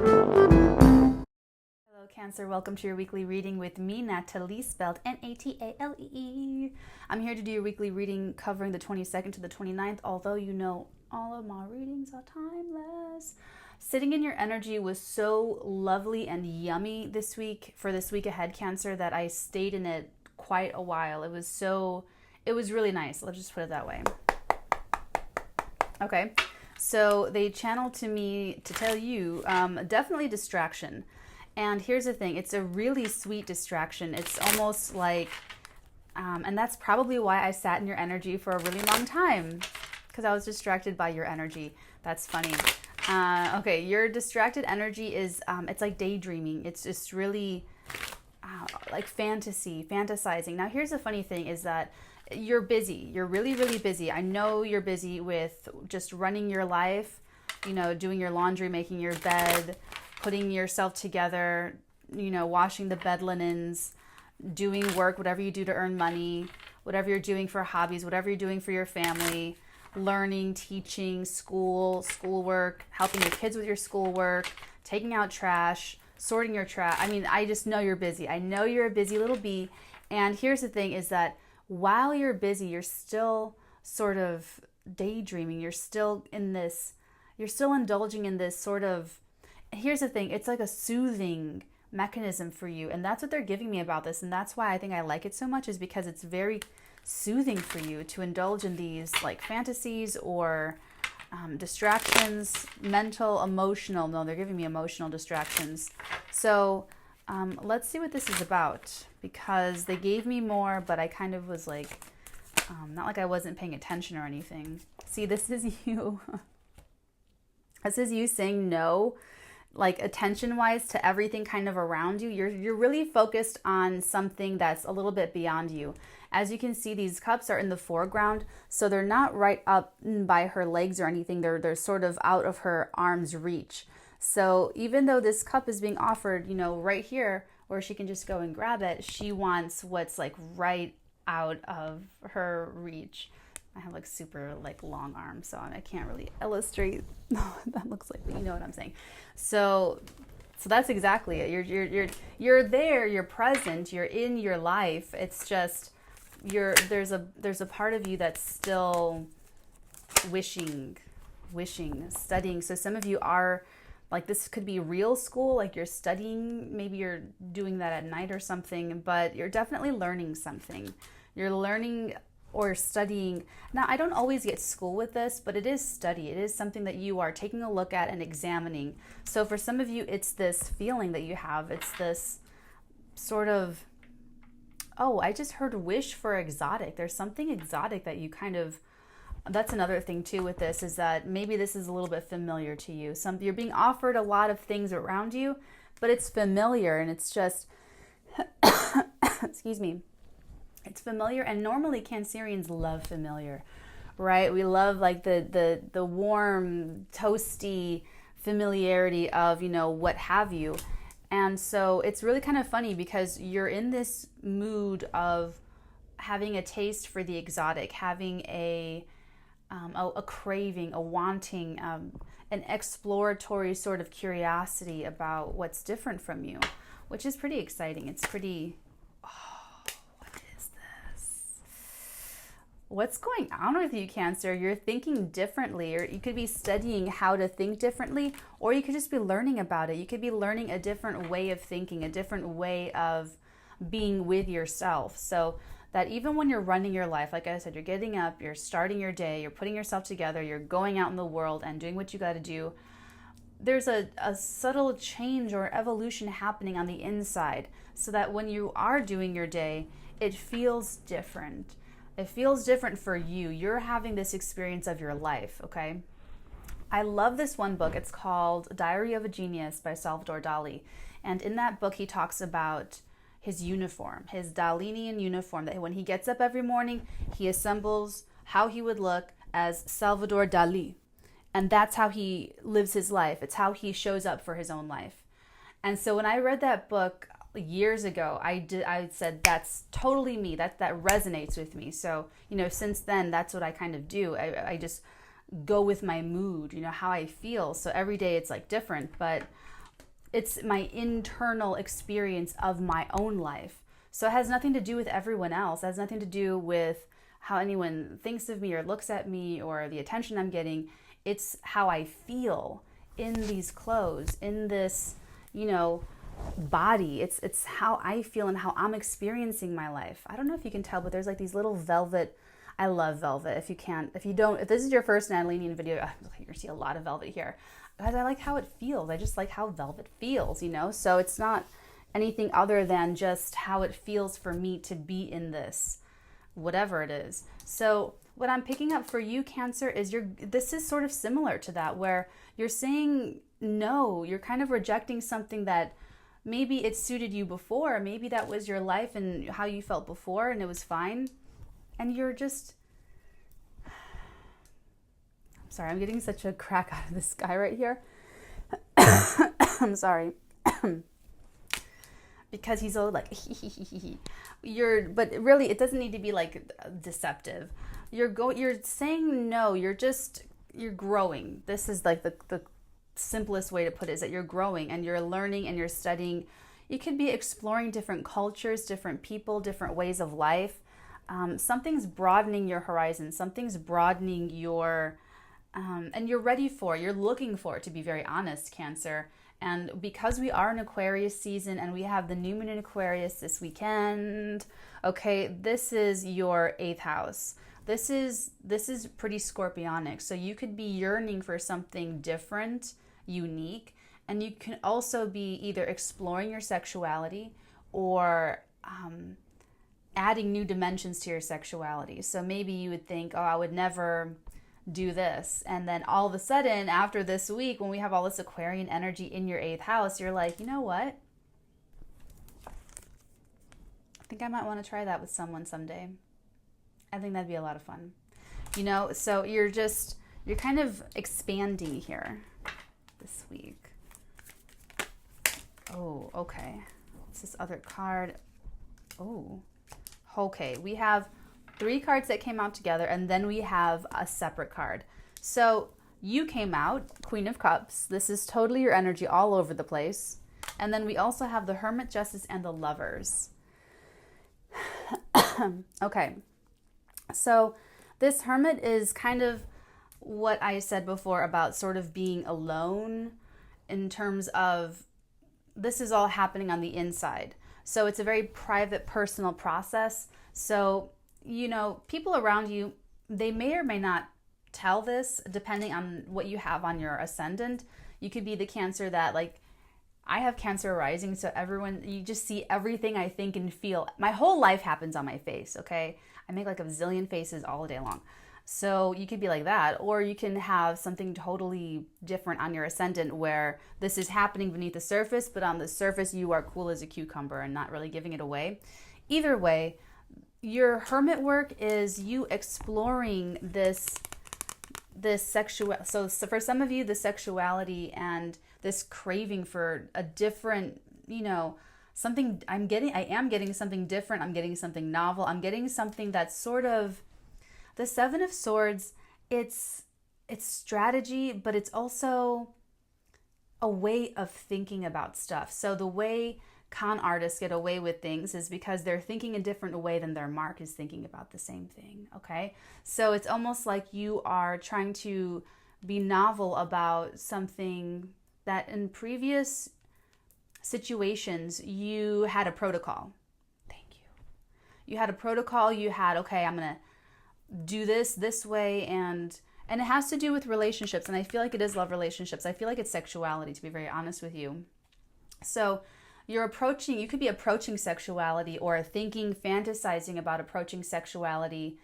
Hello Cancer, welcome to your weekly reading with me, Natalie, spelled Natalee. I'm here to do your weekly reading covering the 22nd to the 29th, although you know all of my readings are timeless. Sitting in your energy was so lovely and yummy this week, for this week ahead, Cancer, that I stayed in it quite a while. It was really nice. Let's just put it that way. Okay, so they channeled to me to tell you, definitely distraction. And here's the thing, it's a really sweet distraction. It's almost like, and that's probably why I sat in your energy for a really long time, because I was distracted by your energy. That's funny. Okay, your distracted energy is, it's like daydreaming. It's just really like fantasizing. Now, here's the funny thing is that you're busy. You're really, really busy. I know you're busy with just running your life, you know, doing your laundry, making your bed, putting yourself together, you know, washing the bed linens, doing work, whatever you do to earn money, whatever you're doing for hobbies, whatever you're doing for your family, learning, teaching, schoolwork, helping your kids with your schoolwork, taking out trash, sorting your trash. I mean, I just know you're busy. I know you're a busy little bee. And here's the thing is that while you're busy, you're still sort of daydreaming. You're still indulging in this sort of, here's the thing, it's like a soothing mechanism for you. And that's what they're giving me about this. And that's why I think I like it so much, is because it's very soothing for you to indulge in these like fantasies or distractions, mental, emotional. No, they're giving me emotional distractions. So let's see what this is about, because they gave me more, but I kind of was like, not like I wasn't paying attention or anything. See, this is you. This is you saying no, like attention-wise, to everything kind of around you. You're really focused on something that's a little bit beyond you. As you can see, these cups are in the foreground, so they're not right up by her legs or anything. They're sort of out of her arm's reach. So even though this cup is being offered, you know, right here, where she can just go and grab it, she wants what's like right out of her reach. I have like super like long arms, so I can't really illustrate what that looks like, but you know what I'm saying. So that's exactly it. You're there, you're present, you're in your life. It's just there's a part of you that's still wishing, studying. So some of you are like, this could be real school, like you're studying, maybe you're doing that at night or something, but you're definitely learning something. You're learning or studying. Now, I don't always get school with this, but it is study. It is something that you are taking a look at and examining. So for some of you, it's this feeling that you have. It's this sort of, oh, I just heard wish for exotic. There's something exotic that you kind of, that's another thing too with this, is that maybe this is a little bit familiar to you. You're being offered a lot of things around you, but it's familiar, and it's just, excuse me, it's familiar. And normally Cancerians love familiar, right? We love like the warm, toasty familiarity of, you know, what have you. And so it's really kind of funny, because you're in this mood of having a taste for the exotic, having a craving, a wanting, an exploratory sort of curiosity about what's different from you, which is pretty exciting. It's pretty, what is this? What's going on with you, Cancer? You're thinking differently, or you could be studying how to think differently, or you could just be learning about it. You could be learning a different way of thinking, a different way of being with yourself. So that even when you're running your life, like I said, you're getting up, you're starting your day, you're putting yourself together, you're going out in the world and doing what you got to do, there's a subtle change or evolution happening on the inside, so that when you are doing your day, it feels different. It feels different for you. You're having this experience of your life, okay? I love this one book. It's called Diary of a Genius by Salvador Dali. And in that book, he talks about his uniform, his Dalinian uniform, that when he gets up every morning, he assembles how he would look as Salvador Dali. And that's how he lives his life. It's how he shows up for his own life. And so when I read that book years ago, I said, that's totally me. That resonates with me. So, you know, since then, that's what I kind of do. I just go with my mood, you know, how I feel. So every day it's like different. But it's my internal experience of my own life. So it has nothing to do with everyone else. It has nothing to do with how anyone thinks of me or looks at me or the attention I'm getting. It's how I feel in these clothes, in this, you know, body. It's how I feel and how I'm experiencing my life. I don't know if you can tell, but there's like these little velvet. I love velvet. If this is your first Natalinian video, you're gonna see a lot of velvet here. Guys, I like how it feels. I just like how velvet feels, you know? So it's not anything other than just how it feels for me to be in this, whatever it is. So what I'm picking up for you, Cancer, is this is sort of similar to that, where you're saying no, you're kind of rejecting something that maybe it suited you before, maybe that was your life and how you felt before and it was fine. And you're just, I'm sorry, I'm getting such a crack out of this guy right here. I'm sorry. Because he's all like, but really it doesn't need to be like deceptive. You're saying no, you're growing. This is like the simplest way to put it, is that you're growing and you're learning and you're studying. You could be exploring different cultures, different people, different ways of life. Something's broadening your horizon. Something's broadening your, and you're looking for it, to be very honest, Cancer. And because we are in Aquarius season and we have the new moon in Aquarius this weekend, okay, this is your 8th house. This is pretty scorpionic. So you could be yearning for something different, unique, and you can also be either exploring your sexuality or adding new dimensions to your sexuality. So maybe you would think, oh, I would never do this. And then all of a sudden, after this week, when we have all this Aquarian energy in your 8th house, you're like, you know what? I think I might want to try that with someone someday. I think that'd be a lot of fun. You know, so you're kind of expanding here this week. Oh, okay. What's this other card? Oh, okay. We have 3 cards that came out together, and then we have a separate card. So you came out, Queen of Cups. This is totally your energy all over the place. And then we also have the Hermit, Justice, and the Lovers. Okay. So this Hermit is kind of what I said before about sort of being alone, in terms of this is all happening on the inside. So it's a very private, personal process. So, you know, people around you, they may or may not tell this depending on what you have on your ascendant. You could be the Cancer that, like, I have Cancer rising, so you just see everything I think and feel. My whole life happens on my face, okay? I make like a zillion faces all day long. So you could be like that, or you can have something totally different on your ascendant where this is happening beneath the surface, but on the surface you are cool as a cucumber and not really giving it away. Either way, your Hermit work is you exploring this sexual. So for some of you, the sexuality and this craving for a different, you know, something I am getting something different. I'm getting something novel. I'm getting something that's sort of the 7 of Swords. It's strategy, but it's also a way of thinking about stuff. So the way con artists get away with things is because they're thinking a different way than their mark is thinking about the same thing. Okay. So it's almost like you are trying to be novel about something that in previous situations you had a protocol. Thank you. You had a protocol. You had, okay, I'm going to do this way, and it has to do with relationships, and I feel like it is love relationships. I feel like it's sexuality, to be very honest with you. So you could be approaching sexuality or fantasizing about approaching sexuality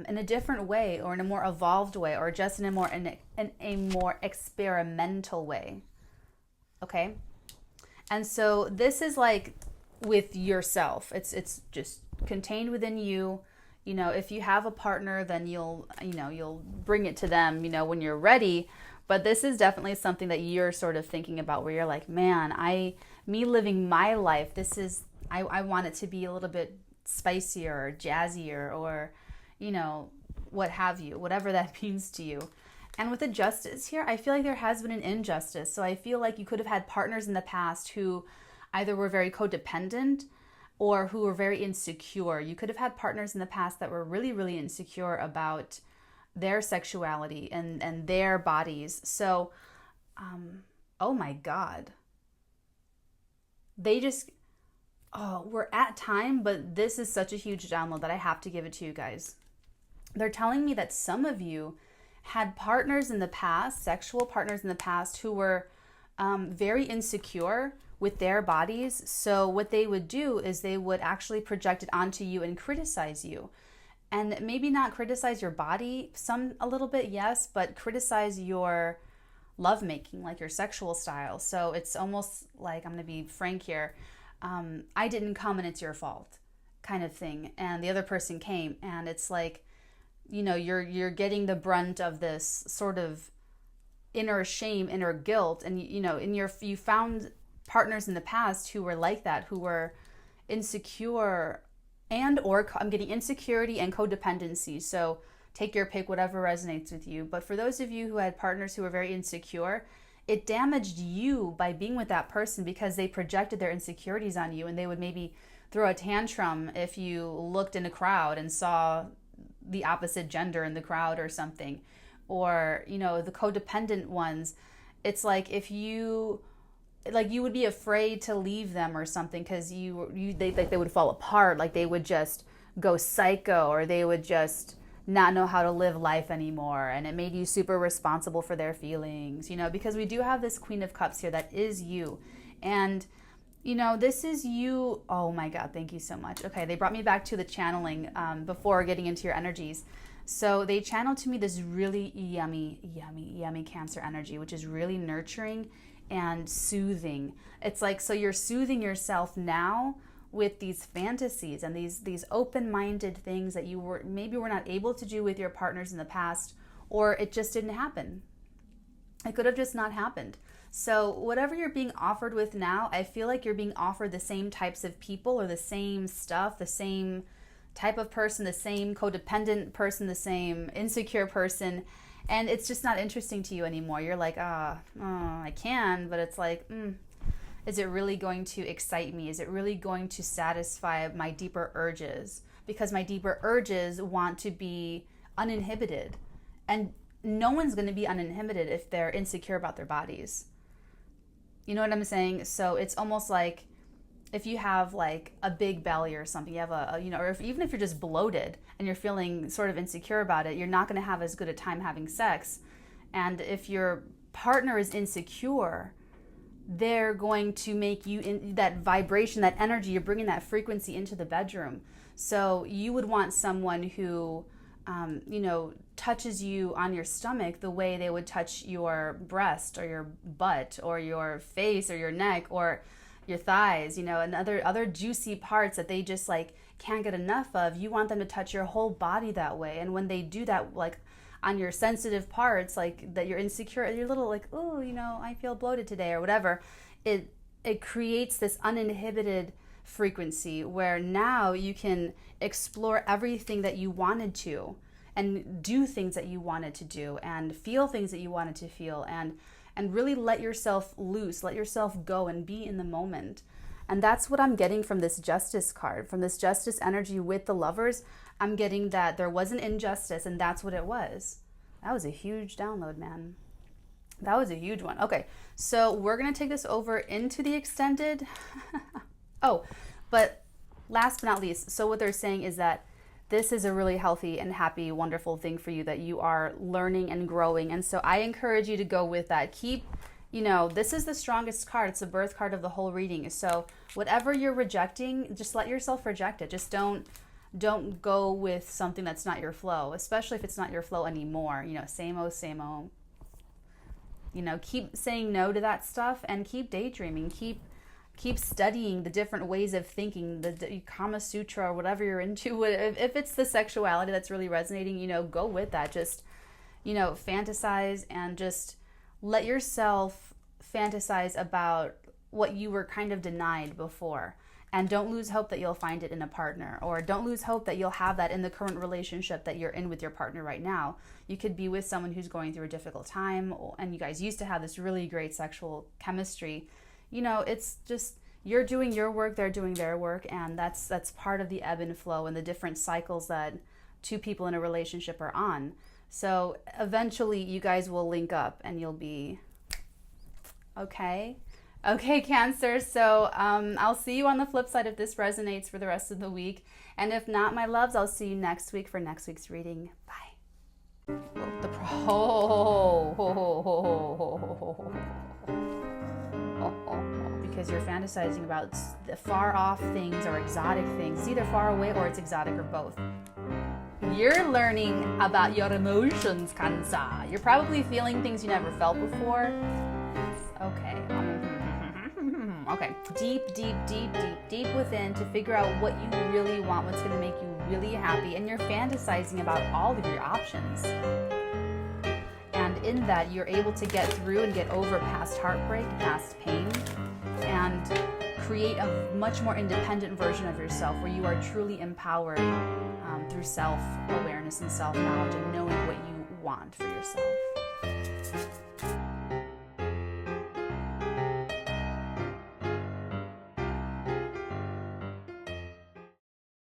in a different way, or in a more evolved way, or just in a more experimental way. Okay? And so this is like with yourself. It's just contained within you. You know, if you have a partner, then you'll bring it to them, when you're ready. But this is definitely something that you're sort of thinking about, where you're like, man, me living my life, I want it to be a little bit spicier or jazzier, or, what have you, whatever that means to you. And with the justice here, I feel like there has been an injustice. So I feel like you could have had partners in the past who either were very codependent or who were very insecure. You could have had partners in the past that were really, really insecure about their sexuality and their bodies. So, oh my God. They just, oh, we're at time, but this is such a huge download that I have to give it to you guys. They're telling me that some of you had partners in the past, sexual partners in the past, who were very insecure with their bodies. So what they would do is they would actually project it onto you and criticize you. And maybe not criticize your body, some a little bit, yes, but criticize your lovemaking, like your sexual style. So it's almost like, I'm going to be frank here, I didn't come and it's your fault kind of thing. And the other person came, and it's like, you know, you're getting the brunt of this sort of inner shame, inner guilt. And, you know, you found partners in the past who were like that, who were insecure or I'm getting insecurity and codependency. So take your pick, whatever resonates with you. But for those of you who had partners who were very insecure, it damaged you by being with that person because they projected their insecurities on you, and they would maybe throw a tantrum if you looked in a crowd and saw the opposite gender in the crowd or something. Or, you know, the codependent ones, it's like if you would be afraid to leave them or something because they would fall apart, like they would just go psycho, or they would just not know how to live life anymore, and it made you super responsible for their feelings, you know, because we do have this Queen of Cups here that is you. And you know, this is you. Oh my God, thank you so much. Okay, they brought me back to the channeling before getting into your energies. So they channeled to me this really yummy Cancer energy, which is really nurturing and soothing. It's like, so you're soothing yourself now with these fantasies and these open-minded things that you were not able to do with your partners in the past, or it just didn't happen. It could have just not happened. So whatever you're being offered with now, I feel like you're being offered the same types of people or the same stuff, the same type of person, the same codependent person, the same insecure person, and it's just not interesting to you anymore. You're like, I can, but it's like, is it really going to excite me? Is it really going to satisfy my deeper urges? Because my deeper urges want to be uninhibited, and no one's going to be uninhibited if they're insecure about their bodies. You know what I'm saying? So it's almost like if you have like a big belly or something, you have or even if you're just bloated and you're feeling sort of insecure about it, you're not going to have as good a time having sex. And if your partner is insecure, they're going to make you in that vibration, that energy, you're bringing that frequency into the bedroom. So you would want someone who touches you on your stomach the way they would touch your breast or your butt or your face or your neck or your thighs, and other juicy parts that they just like can't get enough of. You want them to touch your whole body that way. And when they do that, like on your sensitive parts, like that you're insecure, you're a little like, oh, I feel bloated today or whatever, it creates this uninhibited frequency where now you can explore everything that you wanted to and do things that you wanted to do and feel things that you wanted to feel and really let yourself loose, let yourself go and be in the moment. And that's what I'm getting from this Justice card, from this Justice energy with the Lovers. I'm getting that there was an injustice, and that's what it was. That was a huge download, man. That was a huge one. Okay, so we're going to take this over into the extended. Oh, but last but not least, so what they're saying is that this is a really healthy and happy, wonderful thing for you, that you are learning and growing. And so I encourage you to go with that. Keep, this is the strongest card. It's the birth card of the whole reading. So whatever you're rejecting, just let yourself reject it. Just don't go with something that's not your flow, especially if it's not your flow anymore. Same old. Keep saying no to that stuff and keep daydreaming. Keep studying the different ways of thinking, the Kama Sutra or whatever you're into. If it's the sexuality that's really resonating, go with that. Just, fantasize and just let yourself fantasize about what you were kind of denied before. And don't lose hope that you'll find it in a partner, or don't lose hope that you'll have that in the current relationship that you're in with your partner right now. You could be with someone who's going through a difficult time, and you guys used to have this really great sexual chemistry. You know, it's just, you're doing your work, they're doing their work, and that's part of the ebb and flow and the different cycles that two people in a relationship are on. So eventually you guys will link up and you'll be okay. Okay, Cancer, so I'll see you on the flip side if this resonates for the rest of the week. And if not, my loves, I'll see you next week for next week's reading. Bye. Because you're fantasizing about the far off things or exotic things. It's either far away or it's exotic or both. You're learning about your emotions, Cancer. You're probably feeling things you never felt before. Okay. Okay, deep within to figure out what you really want, what's going to make you really happy, and you're fantasizing about all of your options. And in that, you're able to get through and get over past heartbreak, past pain, and create a much more independent version of yourself where you are truly empowered through self-awareness and self-knowledge and knowing what you want for yourself.